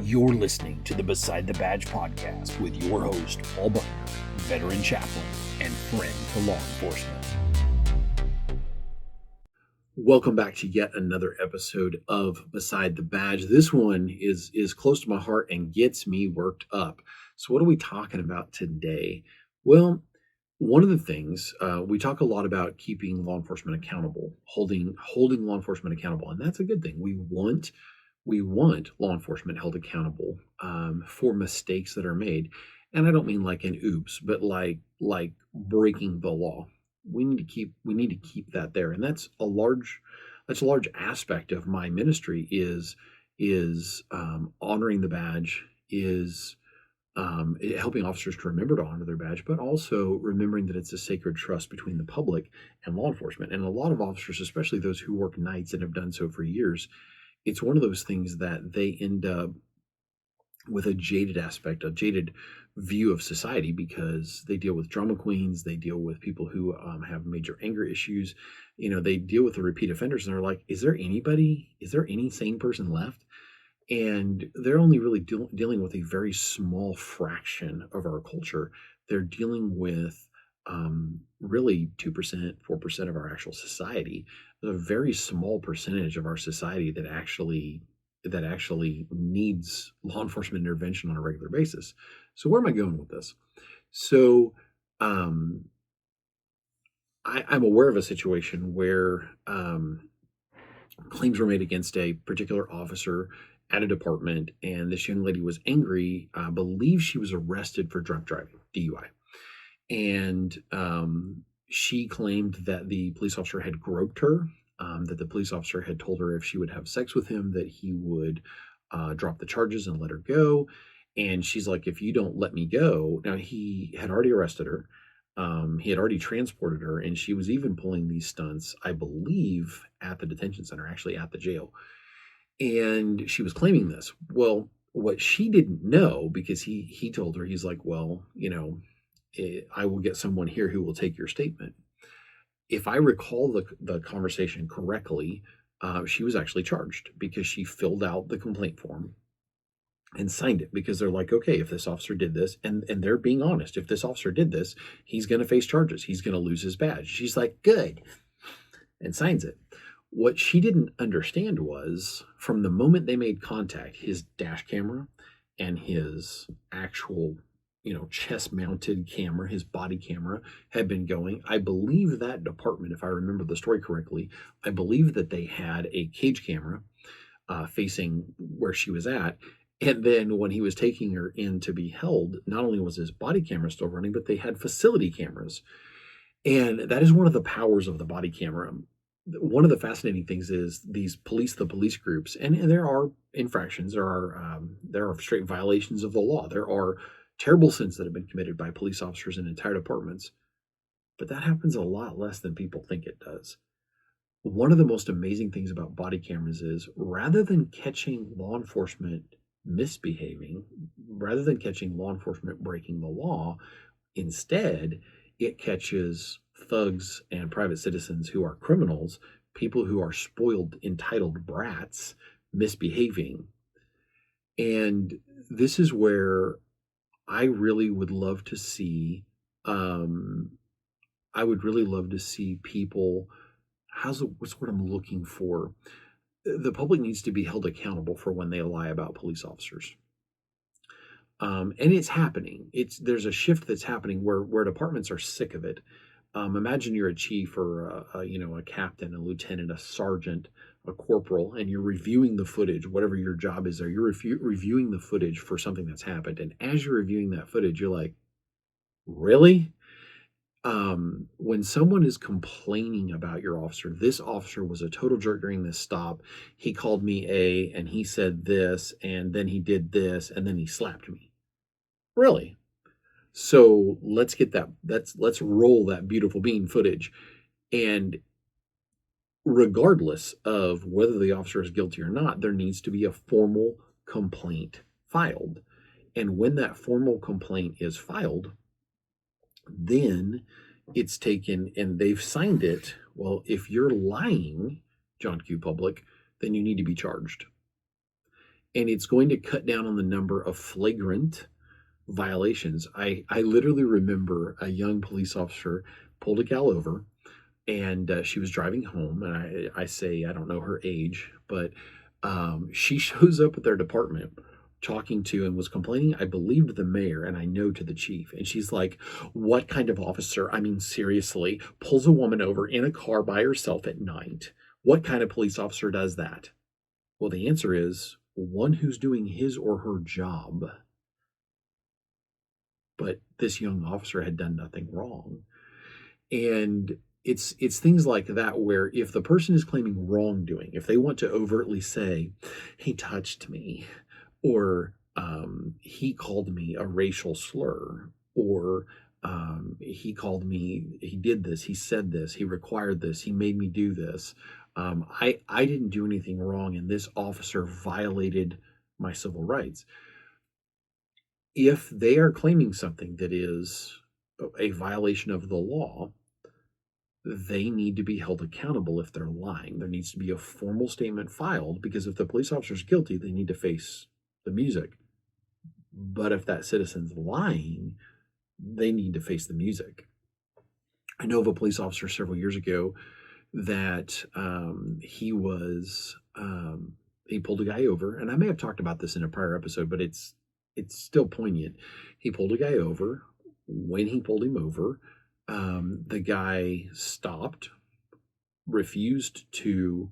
You're listening to the Beside the Badge podcast with your host, Paul Buckner, veteran chaplain and friend to law enforcement. Welcome back to yet another episode of Beside the Badge. This one is close to my heart and gets me worked up. So what are we talking about today? Well, one of the things we talk a lot about keeping law enforcement accountable, holding law enforcement accountable, and that's a good thing. We want law enforcement held accountable for mistakes that are made, and I don't mean like an oops, but like breaking the law. We need to keep that there, and that's a large aspect of my ministry is honoring the badge, is helping officers to remember to honor their badge, but also remembering that it's a sacred trust between the public and law enforcement. And a lot of officers, especially those who work nights and have done so for years, it's one of those things that they end up with a jaded view of society, because they deal with drama queens, they deal with people who have major anger issues. They deal with the repeat offenders, and they're like, is there any sane person left? And they're only really dealing with a very small fraction of our culture. They're dealing with really 2%, 4% of our actual society. A very small percentage of our society that actually needs law enforcement intervention on a regular basis. So where am I going with this? So I'm aware of a situation where claims were made against a particular officer at a department, and this young lady was angry. I believe she was arrested for drunk driving, DUI. And she claimed that the police officer had groped her, that the police officer had told her if she would have sex with him, that he would drop the charges and let her go. And she's like, if you don't let me go. Now, he had already arrested her. He had already transported her, and she was even pulling these stunts, I believe, at the detention center, actually at the jail. And she was claiming this. Well, what she didn't know, because he told her, he's like, well, I will get someone here who will take your statement. If I recall the conversation correctly, she was actually charged because she filled out the complaint form and signed it, because they're like, okay, if this officer did this, and they're being honest, if this officer did this, he's going to face charges. He's going to lose his badge. She's like, good, and signs it. What she didn't understand was, from the moment they made contact, his dash camera and his actual chest-mounted camera, his body camera, had been going. I believe that department, if I remember the story correctly, I believe that they had a cage camera facing where she was at. And then when he was taking her in to be held, not only was his body camera still running, but they had facility cameras. And that is one of the powers of the body camera. One of the fascinating things is the police groups, and there are infractions, there are straight violations of the law. There are terrible sins that have been committed by police officers in entire departments, but that happens a lot less than people think it does. One of the most amazing things about body cameras is, rather than catching law enforcement misbehaving, rather than catching law enforcement breaking the law, instead it catches thugs and private citizens who are criminals, people who are spoiled, entitled brats, misbehaving. And this is where I really would love to see, people, what's what I'm looking for? The public needs to be held accountable for when they lie about police officers. And it's happening. There's a shift that's happening where departments are sick of it. Imagine you're a chief or a captain, a lieutenant, a sergeant, a corporal, and you're reviewing the footage, whatever your job is there. You're reviewing the footage for something that's happened. And as you're reviewing that footage, you're like, really? When someone is complaining about your officer, this officer was a total jerk during this stop. He called me and he said this, and then he did this, and then he slapped me. Really? So let's roll that beautiful bean footage. And regardless of whether the officer is guilty or not, there needs to be a formal complaint filed. And when that formal complaint is filed, then it's taken and they've signed it. Well, if you're lying, John Q. Public, then you need to be charged. and it's going to cut down on the number of flagrant violations. I literally remember a young police officer pulled a gal over, and she was driving home, and I say I don't know her age, but she shows up at their department talking to and was complaining, I believe, to the mayor, and I know to the chief. And she's like, what kind of officer, I mean, seriously, pulls a woman over in a car by herself at night? What kind of police officer does that? Well, the answer is one who's doing his or her job. But this young officer had done nothing wrong. And it's things like that where if the person is claiming wrongdoing, if they want to overtly say, he touched me, or he called me a racial slur, or he called me, he did this, he said this, he required this, he made me do this. I didn't do anything wrong, and this officer violated my civil rights. If they are claiming something that is a violation of the law, they need to be held accountable if they're lying. There needs to be a formal statement filed, because if the police officer is guilty, they need to face the music. But if that citizen's lying, they need to face the music. I know of a police officer several years ago that he pulled a guy over, and I may have talked about this in a prior episode, but it's still poignant. He pulled a guy over. When he pulled him over, the guy stopped, refused to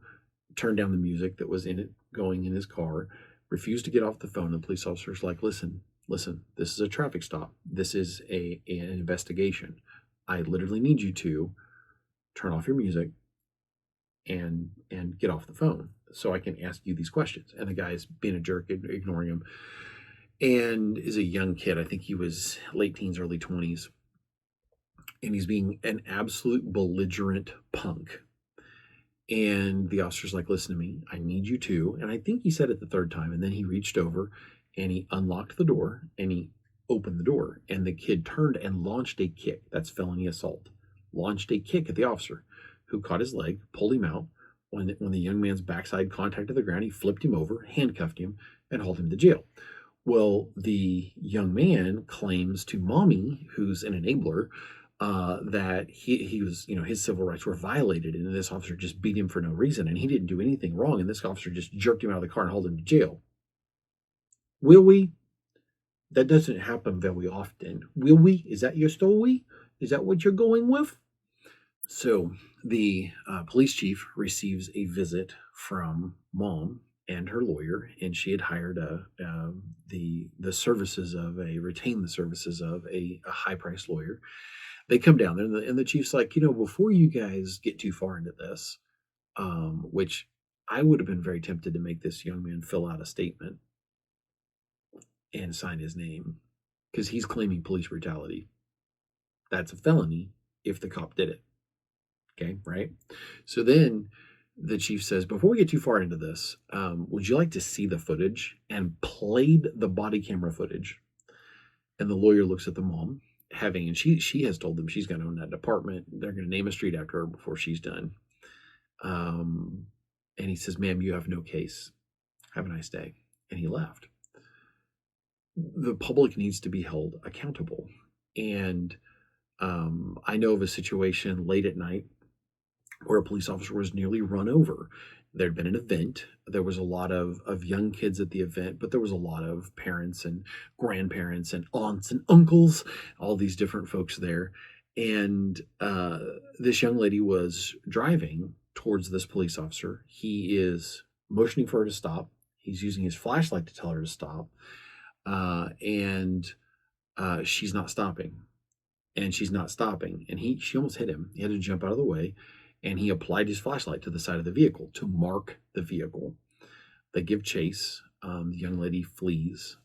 turn down the music that was going in his car, refused to get off the phone. The police officer's like, listen, this is a traffic stop. This is an investigation. I literally need you to turn off your music and get off the phone so I can ask you these questions. And the guy's being a jerk, ignoring him, and is a young kid. I think he was late teens, early 20s. And he's being an absolute belligerent punk. And the officer's like, listen to me, I need you to. And I think he said it the third time. And then he reached over and he unlocked the door and he opened the door. And the kid turned and launched a kick. That's felony assault. Launched a kick at the officer, who caught his leg, pulled him out. When the young man's backside contacted the ground, he flipped him over, handcuffed him, and hauled him to jail. Well, the young man claims to mommy, who's an enabler, that he was, his civil rights were violated, and this officer just beat him for no reason, and he didn't do anything wrong, and this officer just jerked him out of the car and hauled him to jail. Will we? That doesn't happen very often. Will we? Is that your story? Is that what you're going with? So the police chief receives a visit from mom and her lawyer, and she had hired the services of retained the services of a high-priced lawyer. They come down there, and the chief's like, before you guys get too far into this, which I would have been very tempted to make this young man fill out a statement and sign his name, because he's claiming police brutality. That's a felony if the cop did it. Okay, right? So then the chief says, before we get too far into this, would you like to see the footage? And played the body camera footage. And the lawyer looks at the mom, and she has told them she's going to own that department. They're going to name a street after her before she's done. And he says, ma'am, you have no case. Have a nice day. And he left. The public needs to be held accountable. And I know of a situation late at night where a police officer was nearly run over. There'd been an event. There was a lot of young kids at the event, but there was a lot of parents and grandparents and aunts and uncles, all these different folks there. And this young lady was driving towards this police officer. He is motioning for her to stop. He's using his flashlight to tell her to stop. And she's not stopping. And she's not stopping. And she almost hit him. He had to jump out of the way. And he applied his flashlight to the side of the vehicle to mark the vehicle. They give chase. The young lady flees.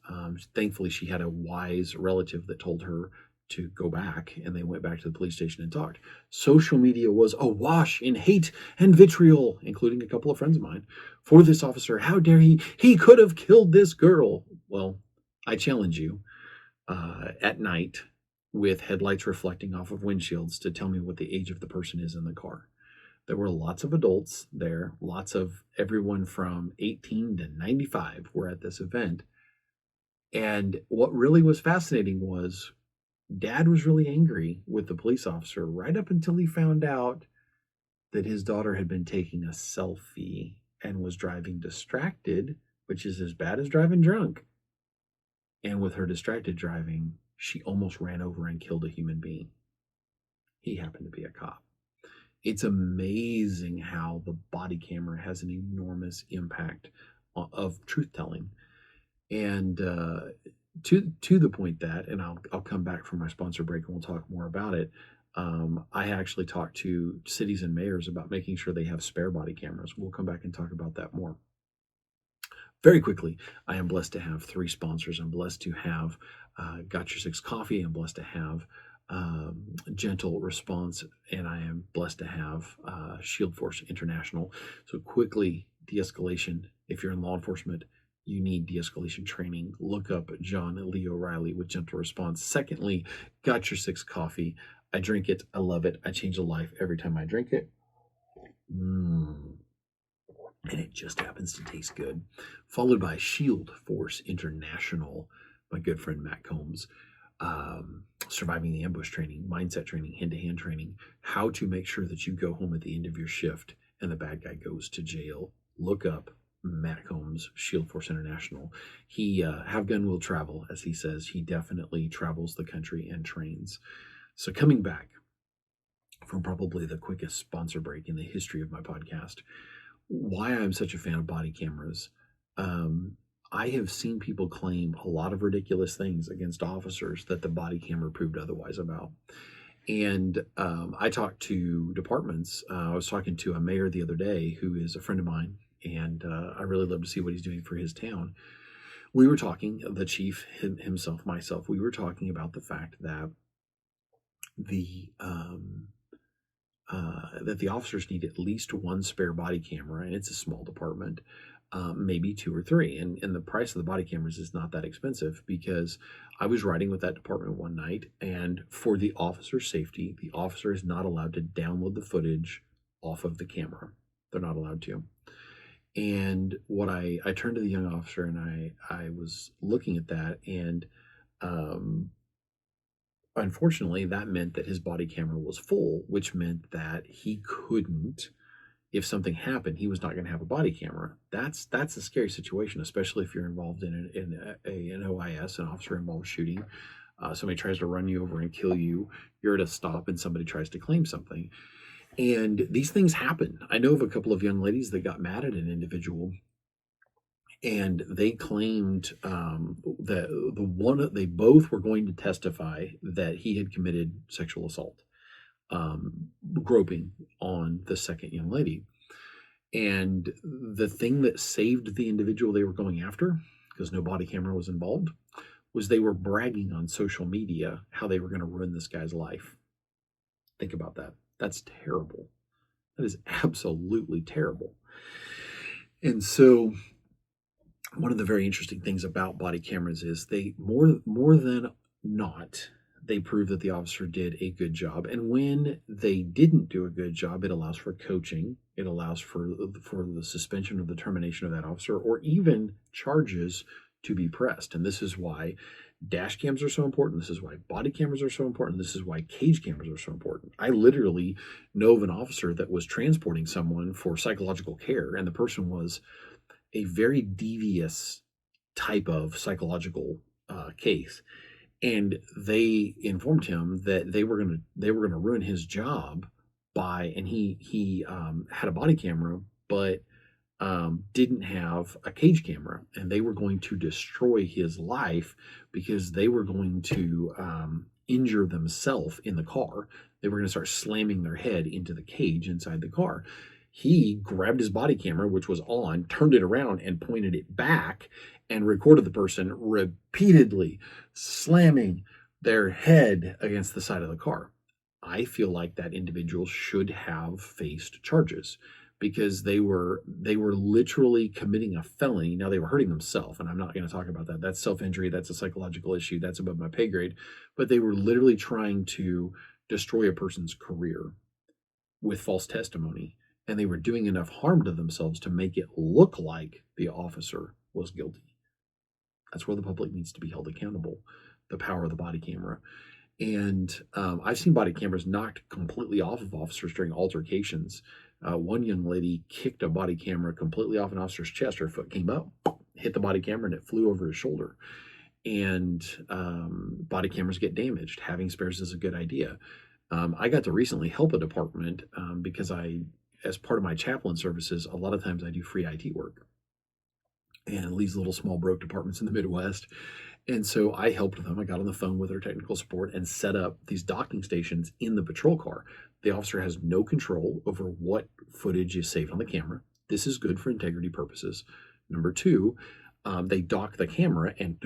Thankfully, she had a wise relative that told her to go back, and they went back to the police station and talked. Social media was awash in hate and vitriol, including a couple of friends of mine, for this officer. How dare he? He could have killed this girl. Well, I challenge you at night with headlights reflecting off of windshields to tell me what the age of the person is in the car. There were lots of adults there, lots of everyone from 18 to 95 were at this event. And what really was fascinating was dad was really angry with the police officer right up until he found out that his daughter had been taking a selfie and was driving distracted, which is as bad as driving drunk. And with her distracted driving, she almost ran over and killed a human being. He happened to be a cop. It's amazing how the body camera has an enormous impact of truth telling. And to the point that, and I'll come back from my sponsor break and we'll talk more about it. I actually talked to cities and mayors about making sure they have spare body cameras. We'll come back and talk about that more. Very quickly, I am blessed to have 3 sponsors. I'm blessed to have Got Your Six Coffee. I'm blessed to have Gentle Response, and I am blessed to have Shield Force International. So quickly, de-escalation. If you're in law enforcement, you need de-escalation training. Look up John Lee O'Reilly with Gentle Response. Secondly, Got Your Six Coffee. I drink it. I love it. I change a life every time I drink it. And it just happens to taste good. Followed by Shield Force International, my good friend Matt Combs. Surviving the ambush training, mindset training, hand-to-hand training, how to make sure that you go home at the end of your shift and the bad guy goes to jail. Look up Matt Combs, Shield Force International. He have gun will travel, as he says. He definitely travels the country and trains. So coming back from probably the quickest sponsor break in the history of my podcast, why I'm such a fan of body cameras. I have seen people claim a lot of ridiculous things against officers that the body camera proved otherwise about. And I talked to departments. I was talking to a mayor the other day who is a friend of mine, and I really love to see what he's doing for his town. We were talking, the chief himself, myself, we were talking about the fact that the officers need at least 1 spare body camera, and it's a small department, maybe 2 or 3. And the price of the body cameras is not that expensive, because I was riding with that department one night, and for the officer's safety, the officer is not allowed to download the footage off of the camera. They're not allowed to. And what I turned to the young officer, and I was looking at that, and unfortunately, that meant that his body camera was full, which meant that he couldn't, if something happened, he was not going to have a body camera. That's a scary situation, especially if you're involved in an OIS, an officer involved shooting. Somebody tries to run you over and kill you. You're at a stop and somebody tries to claim something. And these things happen. I know of a couple of young ladies that got mad at an individual, and they claimed that they both were going to testify that he had committed sexual assault, groping on the second young lady. And the thing that saved the individual they were going after, because no body camera was involved, was they were bragging on social media how they were going to ruin this guy's life. Think about that. That's terrible. That is absolutely terrible. And so one of the very interesting things about body cameras is they more than not, they prove that the officer did a good job. And when they didn't do a good job, it allows for coaching. It allows for the suspension or the termination of that officer, or even charges to be pressed. And this is why dash cams are so important. This is why body cameras are so important. This is why cage cameras are so important. I literally know of an officer that was transporting someone for psychological care, and the person was a very devious type of psychological case, and they informed him that they were gonna ruin his job and he had a body camera, but didn't have a cage camera, and they were going to destroy his life because they were going to injure themselves in the car. They were going to start slamming their head into the cage inside the car. He grabbed his body camera, which was on, turned it around and pointed it back and recorded the person repeatedly slamming their head against the side of the car. I feel like that individual should have faced charges, because they were literally committing a felony. Now, they were hurting themselves, and I'm not going to talk about that. That's self-injury. That's a psychological issue. That's above my pay grade. But they were literally trying to destroy a person's career. with false testimony, and they were doing enough harm to themselves to make it look like the officer was guilty. That's where the public needs to be held accountable, the power of the body camera. And I've seen body cameras knocked completely off of officers during altercations. One young lady kicked a body camera completely off an officer's chest. Her foot came up, hit the body camera, and it flew over his shoulder. And body cameras get damaged. Having spares is a good idea. I got to recently help a department because as part of my chaplain services, a lot of times I do free IT work and these little small broke departments in the Midwest. And so I helped them. I got on the phone with their technical support and set up these docking stations in the patrol car. The officer has no control over what footage is saved on the camera. This is good for integrity purposes. Number two, they dock the camera, and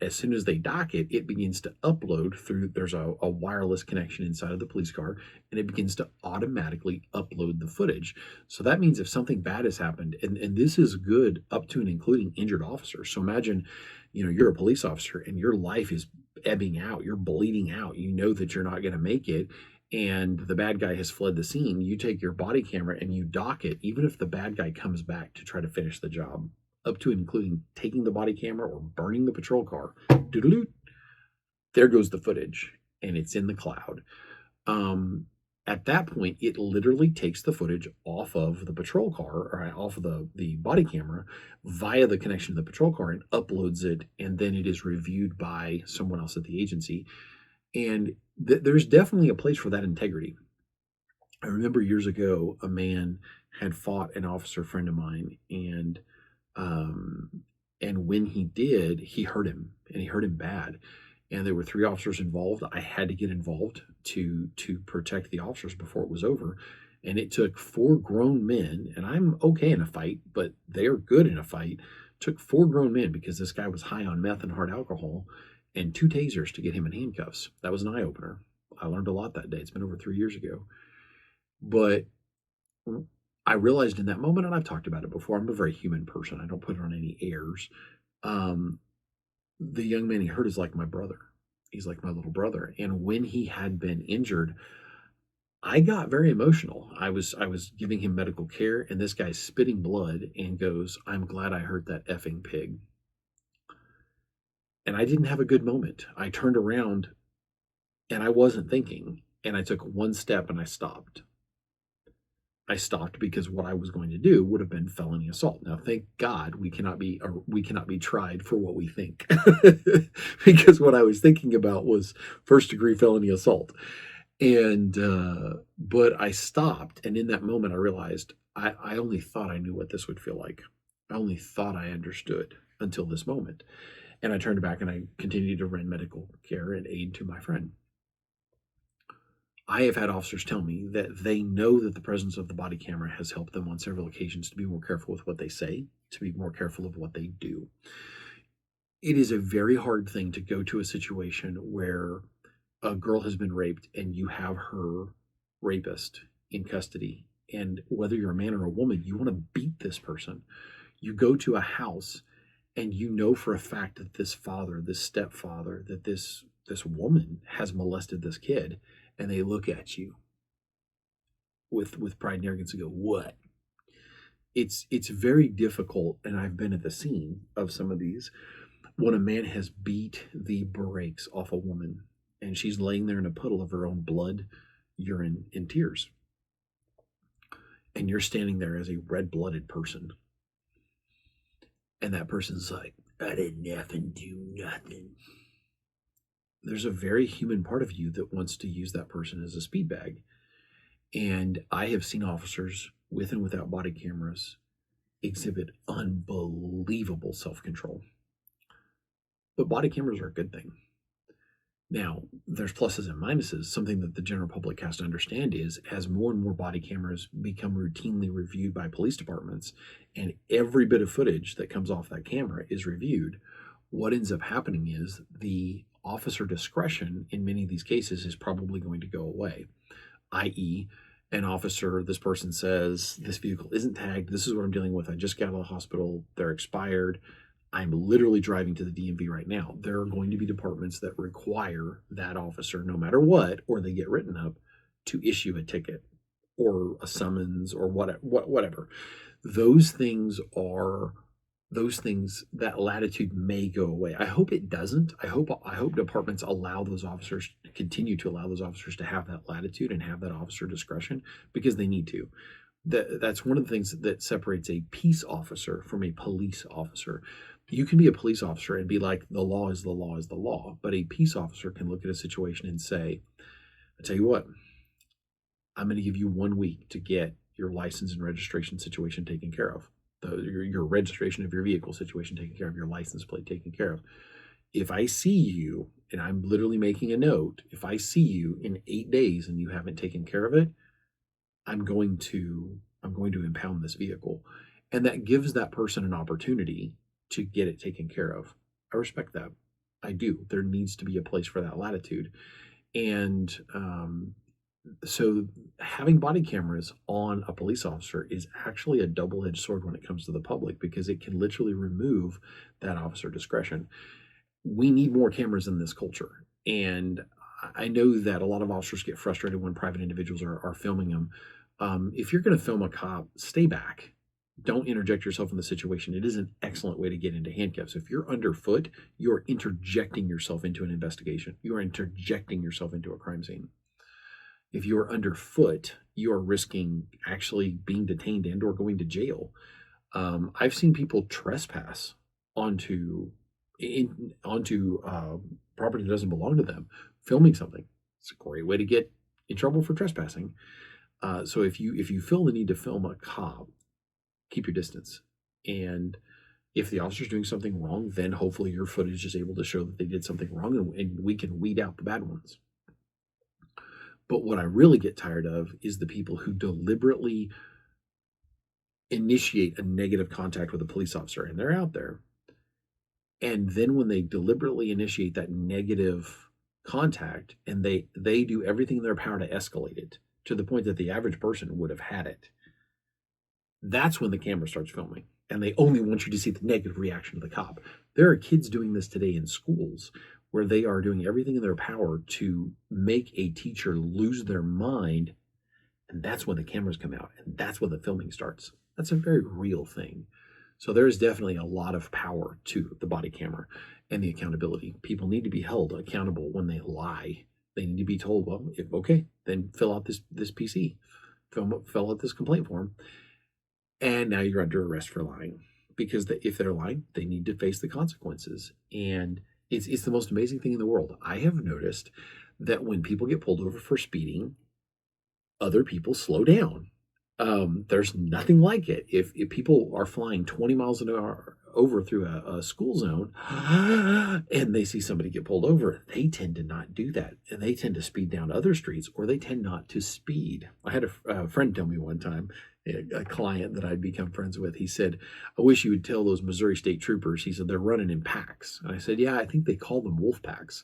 as soon as they dock it, it begins to upload through, there's a wireless connection inside of the police car, and it begins to automatically upload the footage. So that means if something bad has happened, and this is good up to and including injured officers. So imagine, you're a police officer and your life is ebbing out, you're bleeding out, you know that you're not going to make it, and the bad guy has fled the scene. You take your body camera and you dock it, even if the bad guy comes back to try to finish the job, up to and including taking the body camera or burning the patrol car. There goes the footage, and it's in the cloud. At that point, it literally takes the footage off of the patrol car, or off of the body camera via the connection to the patrol car, and uploads it, and then it is reviewed by someone else at the agency. And there's definitely a place for that integrity. I remember years ago, a man had fought an officer friend of mine, and when he did, he hurt him, and he hurt him bad. And there were 3 officers involved. I had to get involved to protect the officers before it was over. And it took 4 grown men, and I'm okay in a fight, but they are good in a fight. It took 4 grown men, because this guy was high on meth and hard alcohol, and 2 tasers to get him in handcuffs. That was an eye-opener. I learned a lot that day. It's been over 3 years ago. But I realized in that moment, and I've talked about it before, I'm a very human person. I don't put on any airs. The young man he hurt is like my brother. He's like my little brother. And when he had been injured, I got very emotional. I was giving him medical care, and this guy's spitting blood and goes, "I'm glad I hurt that effing pig." And I didn't have a good moment. I turned around, and I wasn't thinking, and I took one step, and I stopped. I stopped because what I was going to do would have been felony assault. Now, thank God we cannot be tried for what we think, because what I was thinking about was first-degree felony assault. And but I stopped, and in that moment, I realized I only thought I knew what this would feel like. I only thought I understood until this moment. And I turned back and I continued to render medical care and aid to my friend. I have had officers tell me that they know that the presence of the body camera has helped them on several occasions to be more careful with what they say, to be more careful of what they do. It is a very hard thing to go to a situation where a girl has been raped and you have her rapist in custody. And whether you're a man or a woman, you want to beat this person. You go to a house and you know for a fact that this father, this stepfather, that this woman has molested this kid, and they look at you with pride and arrogance and go, "What?" It's very difficult, and I've been at the scene of some of these, when a man has beat the brakes off a woman, and she's laying there in a puddle of her own blood, urine, and tears. And you're standing there as a red-blooded person. And that person's like, "I didn't effing do nothing." There's a very human part of you that wants to use that person as a speed bag. And I have seen officers with and without body cameras exhibit unbelievable self-control. But body cameras are a good thing. Now, there's pluses and minuses. Something that the general public has to understand is, as more and more body cameras become routinely reviewed by police departments, and every bit of footage that comes off that camera is reviewed, what ends up happening is the officer discretion in many of these cases is probably going to go away. I.e., an officer, this person says, "This vehicle isn't tagged. This is what I'm dealing with. I just got out of the hospital. They're expired. I'm literally driving to the DMV right now." There are going to be departments that require that officer, no matter what, or they get written up, to issue a ticket or a summons or whatever. Those things are those things, that latitude may go away. I hope it doesn't. I hope departments allow those officers, continue to allow those officers to have that latitude and have that officer discretion, because they need to. That's one of the things that separates a peace officer from a police officer. You can be a police officer and be like, the law is the law is the law, but a peace officer can look at a situation and say, I tell you what, I'm going to give you 1 week to get your license and registration situation taken care of, your registration of your vehicle situation taken care of, your license plate taken care of. If I see you, and I'm literally making a note, if I see you in 8 days and you haven't taken care of it, I'm going to impound this vehicle. And that gives that person an opportunity to get it taken care of. I respect that. I do. There needs to be a place for that latitude. And so having body cameras on a police officer is actually a double-edged sword when it comes to the public, because it can literally remove that officer discretion. We need more cameras in this culture. And I know that a lot of officers get frustrated when private individuals are filming them. If you're going to film a cop, stay back. Don't interject yourself in the situation. It is an excellent way to get into handcuffs. If you're underfoot, you're interjecting yourself into an investigation. You are interjecting yourself into a crime scene. If you're underfoot, you are risking actually being detained and or going to jail. I've seen people trespass onto property that doesn't belong to them, filming something. It's a great way to get in trouble for trespassing. So if you feel the need to film a cop, keep your distance. And if the officer's doing something wrong, then hopefully your footage is able to show that they did something wrong, and we can weed out the bad ones. But what I really get tired of is the people who deliberately initiate a negative contact with a police officer, and they're out there. And then when they deliberately initiate that negative contact, and they do everything in their power to escalate it to the point that the average person would have had it, that's when the camera starts filming. And they only want you to see the negative reaction of the cop. There are kids doing this today in schools where they are doing everything in their power to make a teacher lose their mind. And that's when the cameras come out. And that's when the filming starts. That's a very real thing. So there is definitely a lot of power to the body camera and the accountability. People need to be held accountable when they lie. They need to be told, well, okay, then fill out this PC, fill out this complaint form. And now you're under arrest for lying, because if they're lying, they need to face the consequences. And it's the most amazing thing in the world. I have noticed that when people get pulled over for speeding, other people slow down. There's nothing like it. If people are flying 20 miles an hour over through a school zone and they see somebody get pulled over, they tend to not do that. And they tend to speed down other streets, or they tend not to speed. I had a friend tell me one time, a client that I'd become friends with, he said, I wish you would tell those Missouri State Troopers, he said, they're running in packs. And I said, yeah, I think they call them wolf packs,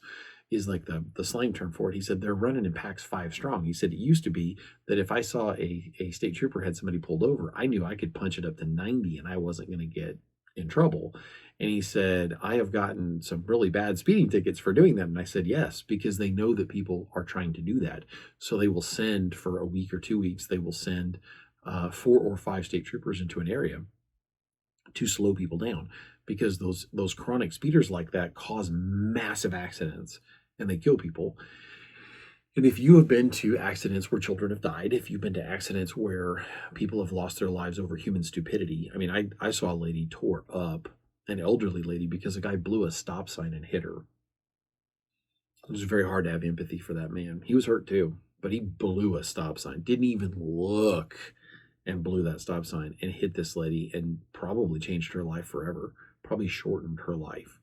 is like the slang term for it. He said, they're running in packs 5 strong. He said, it used to be that if I saw a state trooper had somebody pulled over, I knew I could punch it up to 90 and I wasn't going to get in trouble. And he said, I have gotten some really bad speeding tickets for doing that. And I said, yes, because they know that people are trying to do that. So they will send, for a week or 2 weeks, they will send 4 or 5 state troopers into an area to slow people down, because those chronic speeders like that cause massive accidents and they kill people. And if you have been to accidents where children have died, if you've been to accidents where people have lost their lives over human stupidity, I mean, I saw a lady tore up, an elderly lady, because a guy blew a stop sign and hit her. It was very hard to have empathy for that man. He was hurt too, but he blew a stop sign, didn't even look, and blew that stop sign and hit this lady, and probably changed her life forever, probably shortened her life.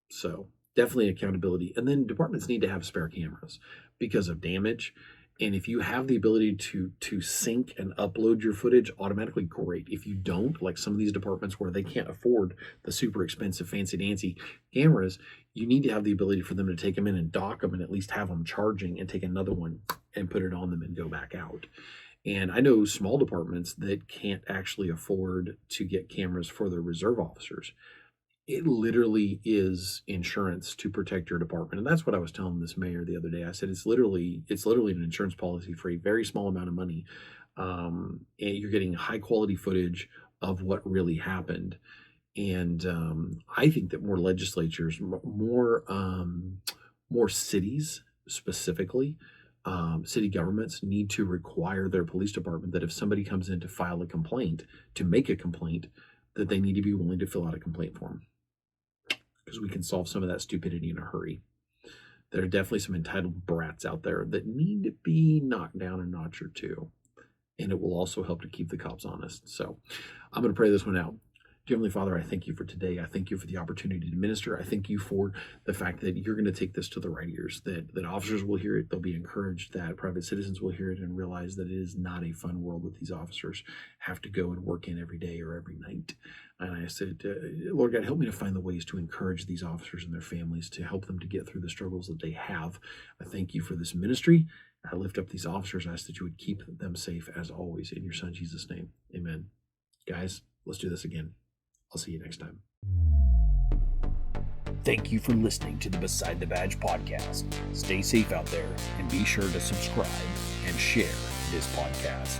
So definitely accountability. And then departments need to have spare cameras because of damage. And if you have the ability to sync and upload your footage automatically, great. If you don't, like some of these departments where they can't afford the super expensive fancy dancy cameras, you need to have the ability for them to take them in and dock them and at least have them charging, and take another one and put it on them and go back out. And I know small departments that can't actually afford to get cameras for their reserve officers. It literally is insurance to protect your department, and that's what I was telling this mayor the other day. I said it's literally an insurance policy for a very small amount of money, and you're getting high quality footage of what really happened. And I think that more legislatures, more cities specifically, city governments need to require their police department that if somebody comes in to file a complaint, to make a complaint, that they need to be willing to fill out a complaint form, because we can solve some of that stupidity in a hurry. There are definitely some entitled brats out there that need to be knocked down a notch or two, and it will also help to keep the cops honest. So I'm going to pray this one out. Dear Heavenly Father, I thank you for today. I thank you for the opportunity to minister. I thank you for the fact that you're going to take this to the right ears, that officers will hear it, they'll be encouraged, that private citizens will hear it and realize that it is not a fun world that these officers have to go and work in every day or every night. And I said, Lord God, help me to find the ways to encourage these officers and their families, to help them to get through the struggles that they have. I thank you for this ministry. I lift up these officers. I ask that you would keep them safe as always. In your Son, Jesus' name, amen. Guys, let's do this again. I'll see you next time. Thank you for listening to the Beside the Badge podcast. Stay safe out there and be sure to subscribe and share this podcast.